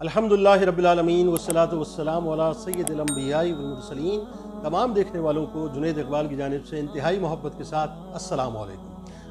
अल्हम्दुलिल्लाहि रब्बिल आलमीन वस्सलातु वस्सलामु अला सय्यिदिल अंबिया'i वल मुरसलीन। तमाम देखने वालों को जुनैद इकबाल की जानिब से इंतहाई मोहब्बत के साथ अस्सलामु अलैकुम।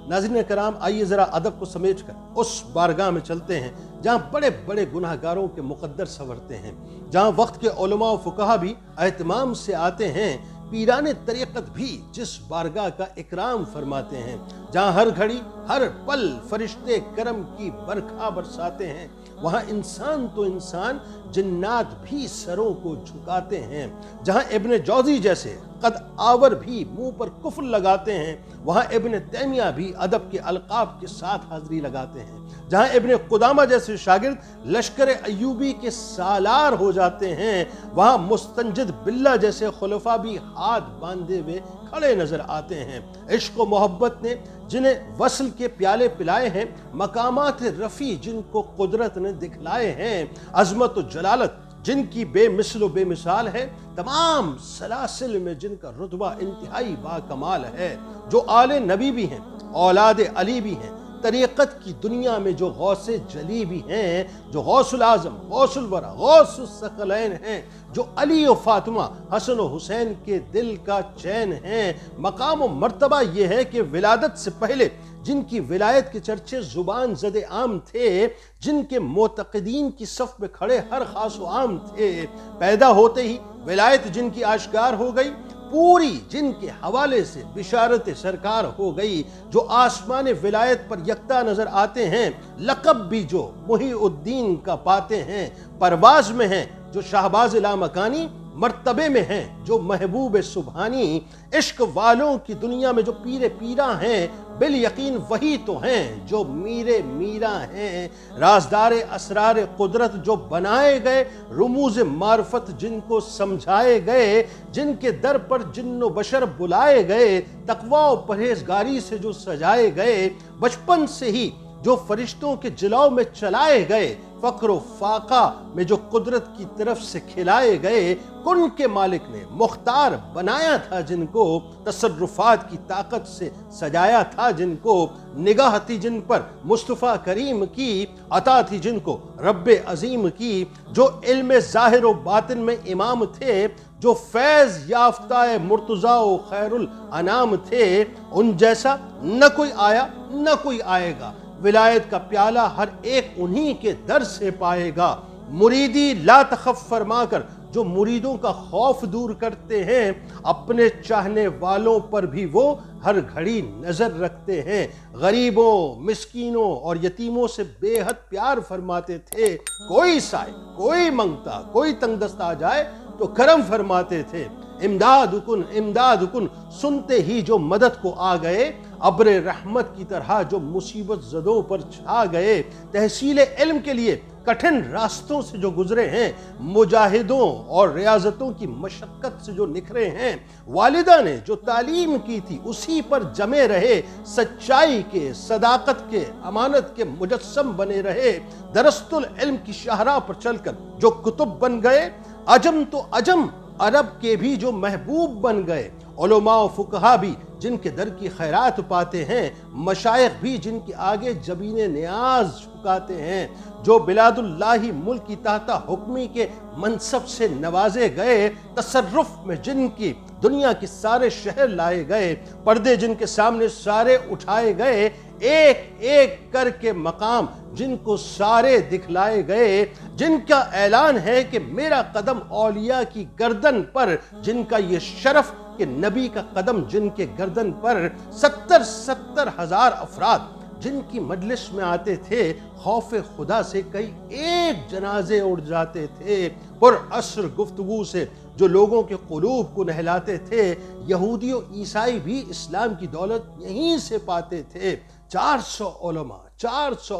नाज़रीन कराम, आइए ज़रा अदब को समेट कर उस बारगाह में चलते हैं जहाँ बड़े बड़े गुनाहगारों के मुक़द्दर संवरते हैं, जहाँ वक्त के उलमा व फुक़हा भी एहतमाम से आते हैं, पीराने तरीक़त भी जिस बारगाह का इकराम फरमाते हैं, जहाँ हर घड़ी हर पल फरिश्ते करम की बरखा बरसाते हैं, वहाँ इंसान तो इंसान जिन्नात भी सरों को झुकाते हैं, जहाँ इब्न जौज़ी जैसे कद आवर भी मुंह पर कुफ्र लगाते हैं, वहाँ इब्न तैमिया भी अदब के अलकाब के साथ हाज़री लगाते हैं, जहाँ इब्न कुदामा जैसे शागिर्द लश्कर अय्यूबी के सालार हो जाते हैं, वहाँ मुस्तंजिद बिल्ला जैसे खुलफा भी हाथ बांधे हुए खड़े नजर आते हैं। इश्क व मोहब्बत ने जिन्हें वस्ल के प्याले पिलाए हैं, मकामात रफ़ी जिनको कुदरत ने दिखलाए हैं, अज़मत व जलालत जिनकी बेमिसल व बेमिसाल है, तमाम सलासिल में जिनका रुतबा इंतहाई बाकमाल है, जो आले नबी भी हैं, औलाद अली भी हैं, तरीक़त की दुनिया में जो गौसे जली भी हैं, जो गौसुल आज़म, गौसुल वरा, गौसुस सकलैन हैं, जो अली व फातिमा, हसन व हुसैन के दिल का चैन हैं। मकाम व मर्तबा ये है कि विलादत से पहले जिनकी विलायत के चर्चे ज़ुबान ज़दे आम थे, जिनके मोतक़दीन की सफ़ में खड़े हर ख़ास व आम थे, पैदा होते ही विलायत जिनकी आश्कार हो गई, पूरी जिनके हवाले से बिशारत सरकार हो गई, जो आसमान विलायत पर यकता नजर आते हैं, लक़ब भी जो मुहीउद्दीन का पाते हैं, परवाज़ में हैं जो शाहबाज लामकानी, मर्तबे में हैं जो महबूब सुबहानी, इश्क वालों की दुनिया में जो पीरे पीरा हैं, बिल यकीन वही तो हैं जो मीरे मीरा हैं, राजदार असरार कुदरत जो बनाए गए, रुमूज़ मार्फत जिनको समझाए गए, जिनके दर पर जिन्नो बशर बुलाए गए, तकवा और परहेजगारी से जो सजाए गए, बचपन से ही जो फरिश्तों के जिलाओं में चलाए गए, फ़क्र व फाका में जो कुदरत की तरफ से खिलाए गए, कुन के मालिक ने मुख्तार बनाया था जिनको, तसर्रुफात की ताकत से सजाया था जिनको, निगाह थी जिन पर मुस्तफ़ा करीम की, अता थी जिनको रब्बे अजीम की, जो इल्म ज़ाहिर व बातिन में इमाम थे, जो फैज़ याफ्ता मुर्तज़ा व खैरुल अनाम थे, उन जैसा न कोई आया न कोई आएगा, विलायत का प्याला हर एक उन्हीं के दर से पाएगा। मुरीदी ला तखफ फरमा कर जो मुरीदों का खौफ दूर करते हैं, अपने चाहने वालों पर भी वो हर घड़ी नजर रखते हैं, गरीबों, मिस्कीनों और यतीमों से बेहद प्यार फरमाते थे, कोई साए, कोई मंगता, कोई तंगदस्त आ जाए तो करम फरमाते थे, इमदाद कुन सुनते ही जो मदद को आ गए, अब्र रहमत की तरह जो मुसीबत ज़दों पर छा गए, तहसील इल्म के लिए कठिन रास्तों से जो गुजरे हैं, मुजाहिदों और रियाजतों की मशक्क़त से जो निखरे हैं, वालिदा ने जो तालीम की थी उसी पर जमे रहे, सच्चाई के, सदाकत के, अमानत के मुजस्सम बने रहे, दरस्तुल इल्म की शाहराह पर चलकर जो कुतुब बन गए, अजम तो अजम अरब के भी जो महबूब बन गए, उलमा व फुक़हा भी जिनके दर की खैरात पाते हैं, मशाइख भी जिनके आगे जबीने नियाज झुकाते हैं, जो बिलादुल्लाही मुल्क की ताहता हुक्मी के मनसब से नवाजे गए, तसर्रुफ में जिनकी दुनिया के सारे शहर लाए गए, पर्दे जिनके सामने सारे उठाए गए, एक एक करके मकाम जिनको सारे दिखलाए गए, जिनका ऐलान है कि मेरा कदम औलिया की गर्दन पर, जिनका ये शरफ कि नबी का कदम जिनके गर्दन पर, 70 हज़ार अफराद जिनकी मजलिस में आते थे, खौफ खुदा से कई एक जनाजे उड़ जाते थे, पुर असर गुफ्तगू से जो लोगों के कुलूब को नहलाते थे, यहूदी और ईसाई भी इस्लाम की दौलत यहीं से पाते थे। 400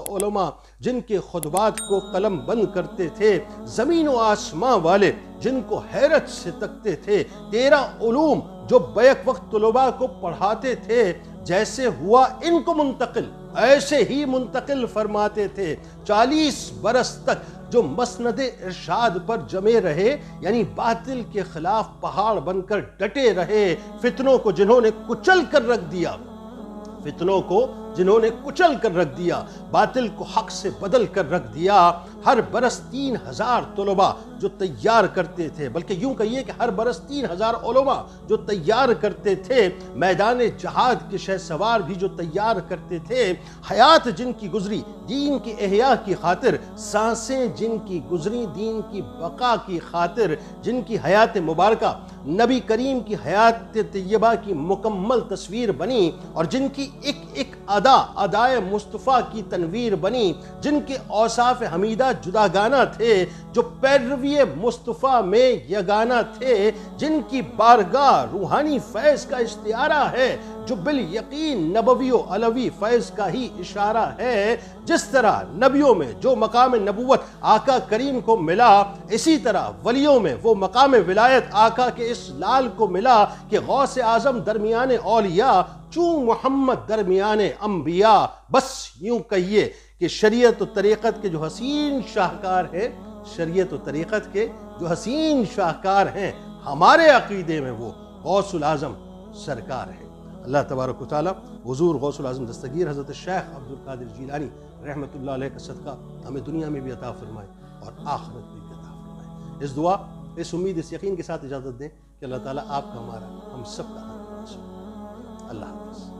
उलमा जिनके खुतबात को कलम बंद करते थे, ज़मीन व आसमां वाले जिनको हैरत से तकते थे, 13 उलूम जो बैक वक्त तलबा को पढ़ाते थे, जैसे हुआ इनको मुंतकिल ऐसे ही मुंतकिल फरमाते थे, 40 बरस तक जो मसनद इरशाद पर जमे रहे, यानी बातिल के खिलाफ पहाड़ बनकर डटे रहे, फितनों को जिन्होंने कुचल कर रख दिया, فتنوں کو جنہوں نے کچل کر رکھ دیا، باطل کو حق سے بدل کر رکھ دیا۔ ہر برس 3000 طلباء جو تیار کرتے تھے، بلکہ یوں کہیے کہ ہر برس 3000 علماء جو تیار کرتے تھے، میدان جہاد کے شہ سوار بھی جو تیار کرتے تھے، حیات جن کی گزری دین کی احیاء کی خاطر، سانسیں جن کی گزری دین کی بقا کی خاطر، جن کی حیات مبارکہ نبی کریم کی حیات طیبہ کی مکمل تصویر بنی، اور جن کی ایک ایک ادائے مصطفیٰ کی تنویر بنی، جن کے اوصاف حمیدہ جداگانہ تھے، جو پیروی مصطفیٰ میں یگانہ تھے، جن کی بارگاہ روحانی فیض کا استعارہ ہے، جو بالیقین نبوی و علوی فیض کا ہی اشارہ ہے۔ جس طرح نبیوں میں جو مقام نبوت آقا کریم کو ملا، اسی طرح ولیوں میں وہ مقام ولایت آقا کے اس لال کو ملا کہ غوث اعظم درمیان اولیاء، چوں محمد درمیان انبیاء۔ بس یوں کہیے کہ شریعت و طریقت کے جو حسین شاہکار ہیں، شریعت و طریقت کے جو حسین شاہکار ہیں، ہمارے عقیدے میں وہ غوث الاعظم سرکار ہے۔ اللہ تبارک و تعالی حضور غوث الاعظم دستگیر حضرت شیخ عبد القادر جیلانی رحمۃ اللہ علیہ کا صدقہ ہمیں دنیا میں بھی عطا فرمائے اور آخرت میں بھی عطا فرمائے۔ اس دعا، اس امید، اس یقین کے ساتھ اجازت دیں کہ اللہ تعالیٰ آپ کا، ہمارا، ہم سب کا اللہ حافظ۔